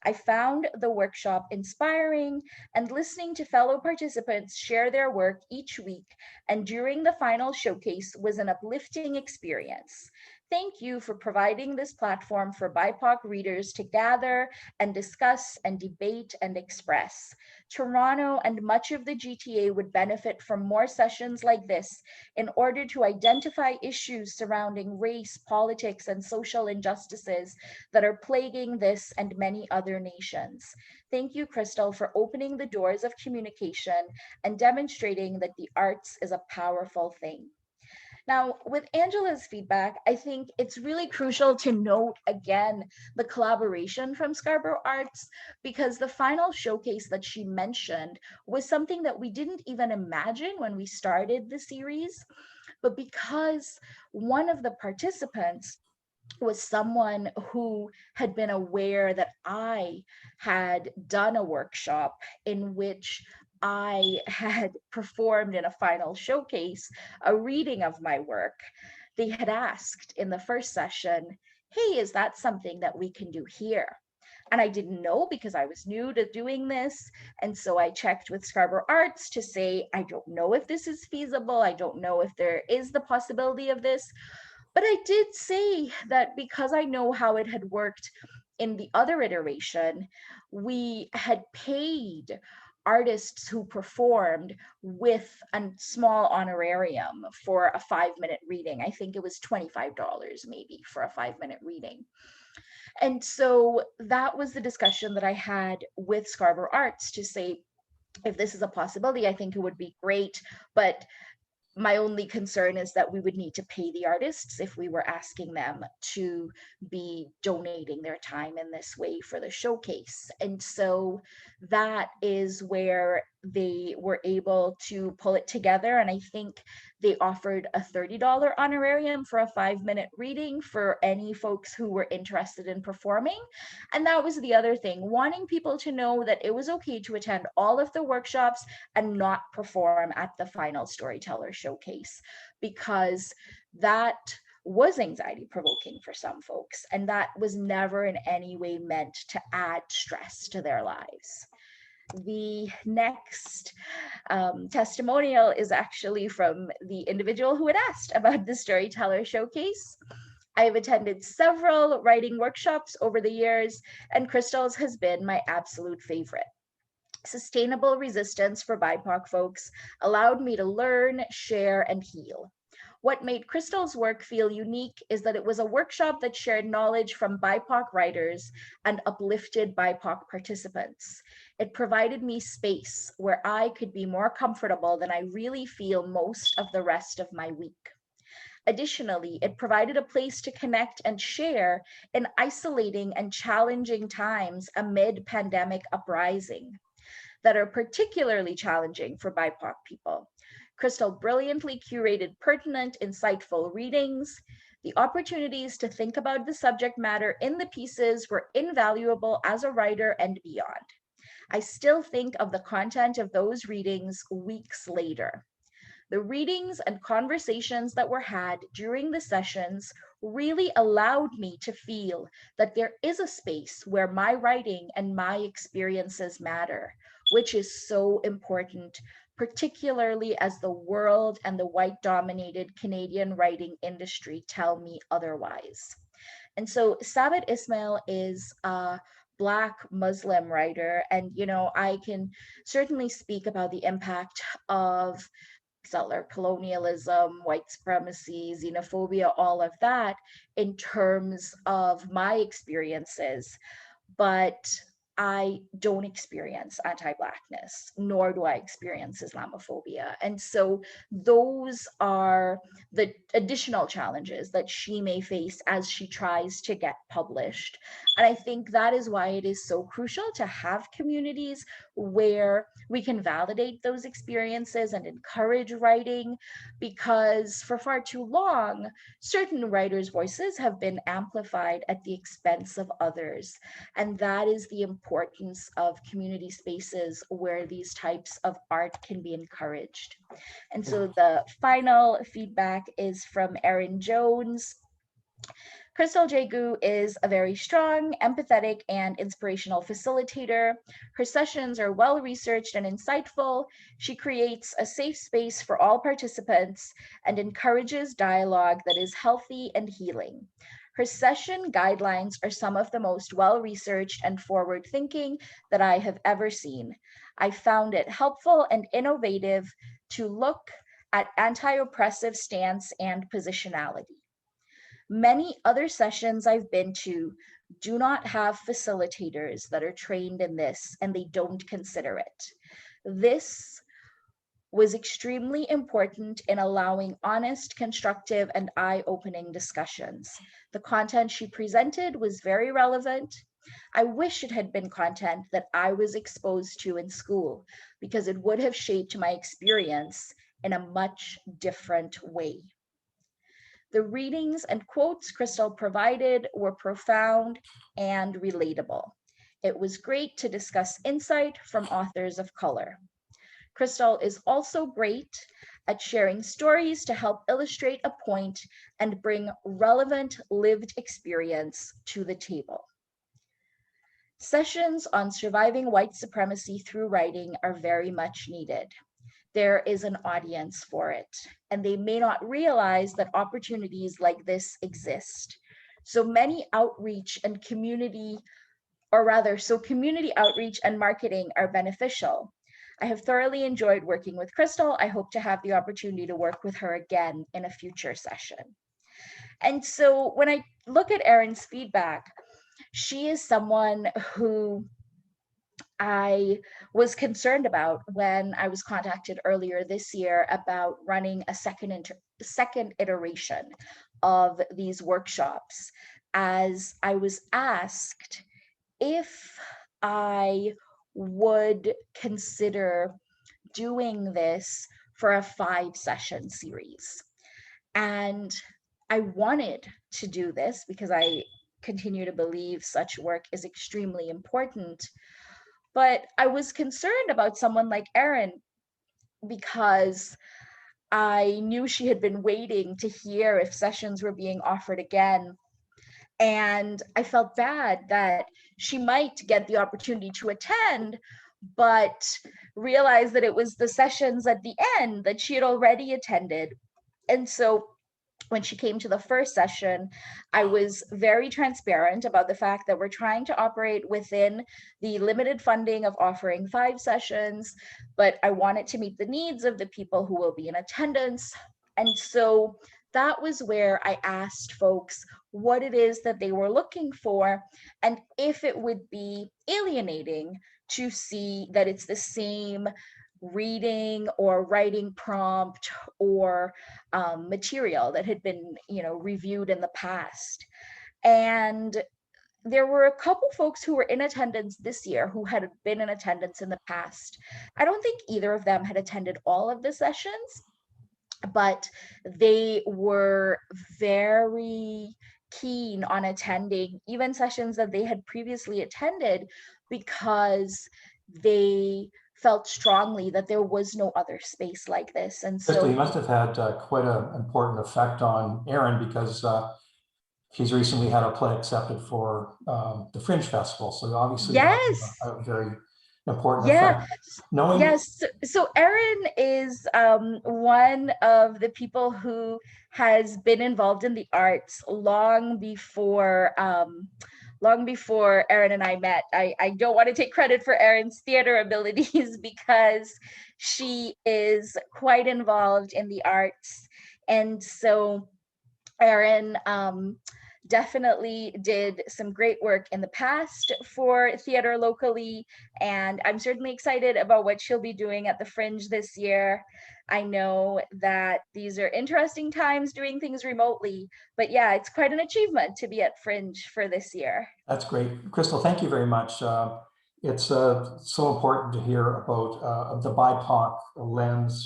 I found the workshop inspiring, and listening to fellow participants share their work each week and during the final showcase was an uplifting experience. Thank you for providing this platform for BIPOC readers to gather and discuss and debate and express. Toronto and much of the GTA would benefit from more sessions like this in order to identify issues surrounding race, politics, and social injustices that are plaguing this and many other nations. Thank you, Krystal, for opening the doors of communication and demonstrating that the arts is a powerful thing. Now, with Angela's feedback, I think it's really crucial to note again the collaboration from Scarborough Arts, because the final showcase that she mentioned was something that we didn't even imagine when we started the series. But because one of the participants was someone who had been aware that I had done a workshop in which I had performed in a final showcase a reading of my work, they had asked in the first session, hey, is that something that we can do here? And I didn't know because I was new to doing this. And so I checked with Scarborough Arts to say, I don't know if this is feasible. I don't know if there is the possibility of this. But I did say that because I know how it had worked in the other iteration, we had paid artists who performed with a small honorarium for a 5-minute reading. I think it was $25 maybe for a 5-minute reading. And so that was the discussion that I had with Scarborough Arts to say, if this is a possibility, I think it would be great, but my only concern is that we would need to pay the artists if we were asking them to be donating their time in this way for the showcase. And so that is where they were able to pull it together. And I think they offered a $30 honorarium for a 5-minute reading for any folks who were interested in performing. And that was the other thing, wanting people to know that it was okay to attend all of the workshops and not perform at the final storyteller showcase, because that was anxiety provoking for some folks. And that was never in any way meant to add stress to their lives. The next testimonial is actually from the individual who had asked about the Storyteller Showcase. I have attended several writing workshops over the years, and Krystal's has been my absolute favorite. Sustainable resistance for BIPOC folks allowed me to learn, share, and heal. What made Krystal's work feel unique is that it was a workshop that shared knowledge from BIPOC writers and uplifted BIPOC participants. It provided me space where I could be more comfortable than I really feel most of the rest of my week. Additionally, it provided a place to connect and share in isolating and challenging times amid pandemic uprising that are particularly challenging for BIPOC people. Krystal brilliantly curated pertinent, insightful readings. The opportunities to think about the subject matter in the pieces were invaluable as a writer and beyond. I still think of the content of those readings weeks later. The readings and conversations that were had during the sessions really allowed me to feel that there is a space where my writing and my experiences matter, which is so important, particularly as the world and the white-dominated Canadian writing industry tell me otherwise. And so Sabit Ismail is a Black Muslim writer, and I can certainly speak about the impact of settler colonialism, white supremacy, xenophobia, all of that in terms of my experiences. But I don't experience anti-Blackness, nor do I experience Islamophobia. And so those are the additional challenges that she may face as she tries to get published. And I think that is why it is so crucial to have communities where we can validate those experiences and encourage writing, because for far too long, certain writers' voices have been amplified at the expense of others. And that is the importance of community spaces where these types of art can be encouraged. And so the final feedback is from Erin Jones. Krystal Jagoo is a very strong, empathetic, and inspirational facilitator. Her sessions are well-researched and insightful. She creates a safe space for all participants and encourages dialogue that is healthy and healing. Her session guidelines are some of the most well-researched and forward-thinking that I have ever seen. I found it helpful and innovative to look at anti-oppressive stance and positionality. Many other sessions I've been to do not have facilitators that are trained in this, and they don't consider it. This was extremely important in allowing honest, constructive, and eye-opening discussions. The content she presented was very relevant. I wish it had been content that I was exposed to in school, because it would have shaped my experience in a much different way. The readings and quotes Krystal provided were profound and relatable. It was great to discuss insight from authors of color. Krystal is also great at sharing stories to help illustrate a point and bring relevant lived experience to the table. Sessions on surviving white supremacy through writing are very much needed. There is an audience for it, and they may not realize that opportunities like this exist. So community outreach and marketing are beneficial. I have thoroughly enjoyed working with Krystal. I hope to have the opportunity to work with her again in a future session. And so when I look at Erin's feedback, she is someone who I was concerned about when I was contacted earlier this year about running a second iteration of these workshops, as I was asked if I would consider doing this for a 5-session series. And I wanted to do this because I continue to believe such work is extremely important. But I was concerned about someone like Erin because I knew she had been waiting to hear if sessions were being offered again. And I felt bad that she might get the opportunity to attend, but realized that it was the sessions at the end that she had already attended. And so when she came to the first session, I was very transparent about the fact that we're trying to operate within the limited funding of offering 5 sessions, but I wanted to meet the needs of the people who will be in attendance. And so that was where I asked folks what it is that they were looking for, and if it would be alienating to see that it's the same reading or writing prompt or material that had been reviewed in the past. And there were a couple folks who were in attendance this year who had been in attendance in the past. I don't think either of them had attended all of the sessions, but they were very keen on attending even sessions that they had previously attended, because they felt strongly that there was no other space like this. And Krystal, you so, must have had quite an important effect on Erin, because she's recently had a play accepted for the Fringe Festival. So obviously that yes, a very important yeah. effect. Knowing, Yes, so Erin is one of the people who has been involved in the arts long before Erin and I met. I don't want to take credit for Erin's theater abilities because she is quite involved in the arts. And so Erin definitely did some great work in the past for theater locally, and I'm certainly excited about what she'll be doing at the Fringe this year. I know that these are interesting times doing things remotely, but yeah, it's quite an achievement to be at Fringe for this year. that's great. Krystal, thank you very much. It's so important to hear about the BIPOC lens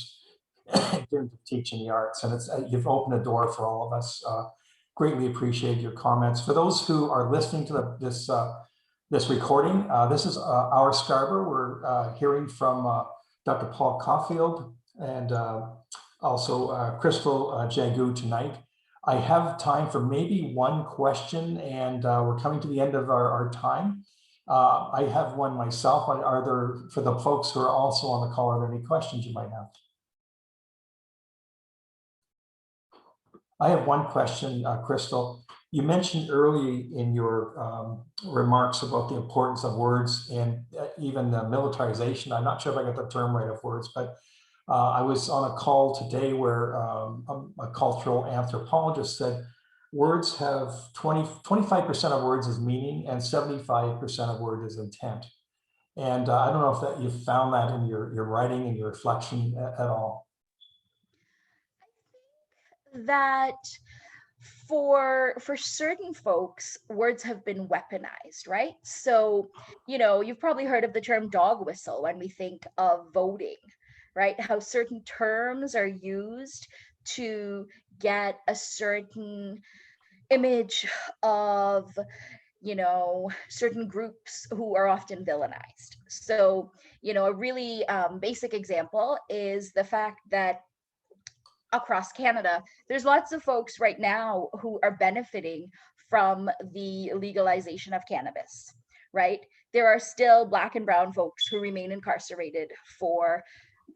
in teaching the arts, and you've opened a door for all of us. Greatly appreciate your comments. For those who are listening to this recording, this is our Scarborough. We're hearing from Dr. Paul Caulfield and also Krystal Jagoo tonight. I have time for maybe one question, and we're coming to the end of our time. I have one myself. Are there, for the folks who are also on the call, are there any questions you might have? I have one question, Krystal. You mentioned early in your remarks about the importance of words and even the militarization. I'm not sure if I got the term right of words, but I was on a call today where a cultural anthropologist said words have 25% of words is meaning and 75% of word is intent. And I don't know if that you found that in your writing and your reflection at all. That for certain folks, words have been weaponized, right? So, you've probably heard of the term dog whistle when we think of voting, right? How certain terms are used to get a certain image of, certain groups who are often villainized. So, a really basic example is the fact that across Canada, there's lots of folks right now who are benefiting from the legalization of cannabis, right? There are still Black and brown folks who remain incarcerated for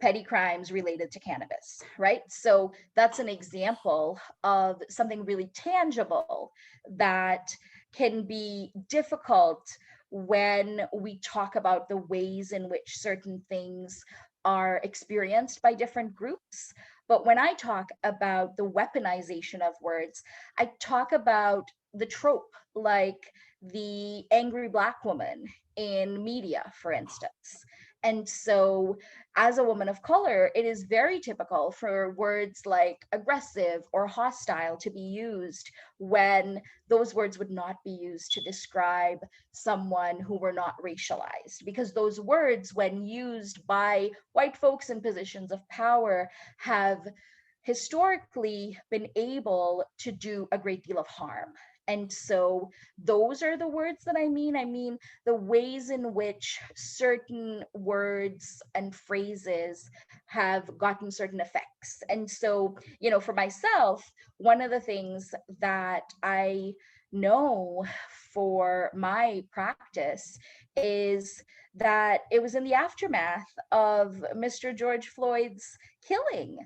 petty crimes related to cannabis, right? So that's an example of something really tangible that can be difficult when we talk about the ways in which certain things are experienced by different groups. But when I talk about the weaponization of words, I talk about the trope, like the angry Black woman in media, for instance. And so, as a woman of color, it is very typical for words like aggressive or hostile to be used when those words would not be used to describe someone who were not racialized. Because those words, when used by white folks in positions of power, have historically been able to do a great deal of harm. And so those are the words that I mean. I mean the ways in which certain words and phrases have gotten certain effects. And so, for myself, one of the things that I know for my practice is that it was in the aftermath of Mr. George Floyd's killing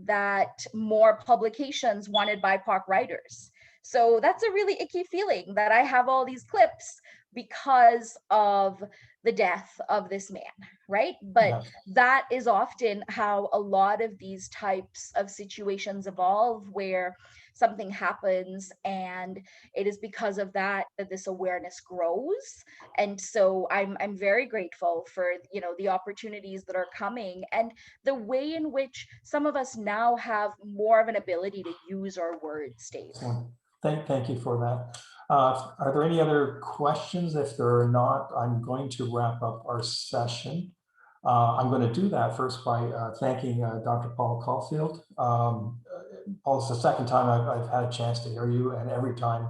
that more publications wanted BIPOC writers. So that's a really icky feeling that I have all these clips because of the death of this man, right? But Yeah. that is often how a lot of these types of situations evolve, where something happens and it is because of that this awareness grows. And so I'm very grateful for the opportunities that are coming and the way in which some of us now have more of an ability to use our words, Dave. Thank you for that. Are there any other questions? If there are not, I'm going to wrap up our session. I'm going to do that first by thanking Dr. Paul Caulfield. Paul, it's the second time I've had a chance to hear you, and every time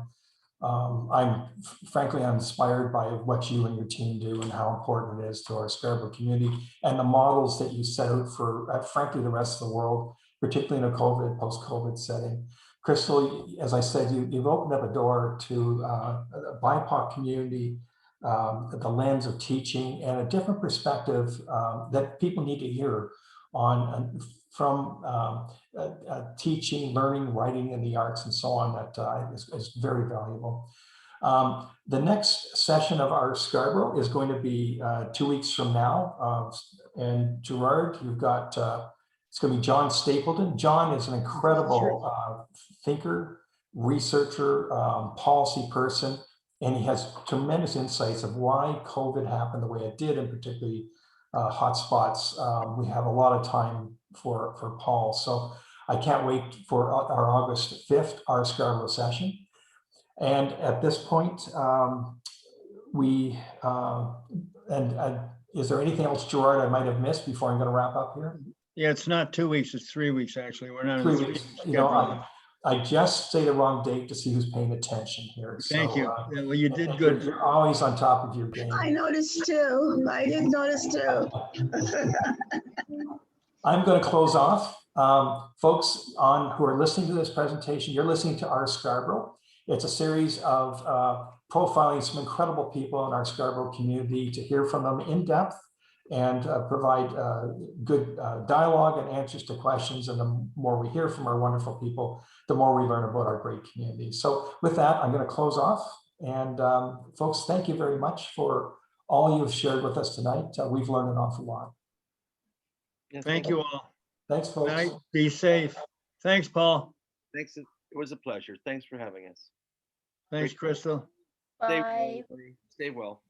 frankly, I'm inspired by what you and your team do and how important it is to our Scarborough community and the models that you set out for, frankly, the rest of the world, particularly in a COVID, post-COVID setting. Krystal, as I said, you've opened up a door to the BIPOC community, the lens of teaching and a different perspective that people need to hear on from teaching, learning, writing in the arts and so on that is very valuable. The next session of our Scarborough is going to be 2 weeks from now. And Gerard, you've got, it's going to be John Stapleton. John is an incredible thinker, researcher, policy person, and he has tremendous insights of why COVID happened the way it did, and particularly hotspots. We have a lot of time for Paul. So I can't wait for our August 5th, our Scarborough session. And at this point, is there anything else, Gerard, I might have missed before I'm going to wrap up here? Yeah, it's not 2 weeks, it's 3 weeks, actually. We're not. 3 weeks. You know, I just say the wrong date to see who's paying attention here. Thank you. Yeah, well, you did You're, good. you're always on top of your game. I noticed too. I did notice too. I'm going to close off. Folks who are listening to this presentation, you're listening to Our Scarborough. It's a series of profiling some incredible people in our Scarborough community to hear from them in depth and provide good dialogue and answers to questions. And the more we hear from our wonderful people, the more we learn about our great community. So with that, I'm going to close off. And folks, thank you very much for all you've shared with us tonight. We've learned an awful lot. Yes, Thank you all. Thanks, folks. Night. Be safe. Thanks, Paul. Thanks. It was a pleasure. Thanks for having us. Thanks, Krystal. Stay Bye. well. Stay well.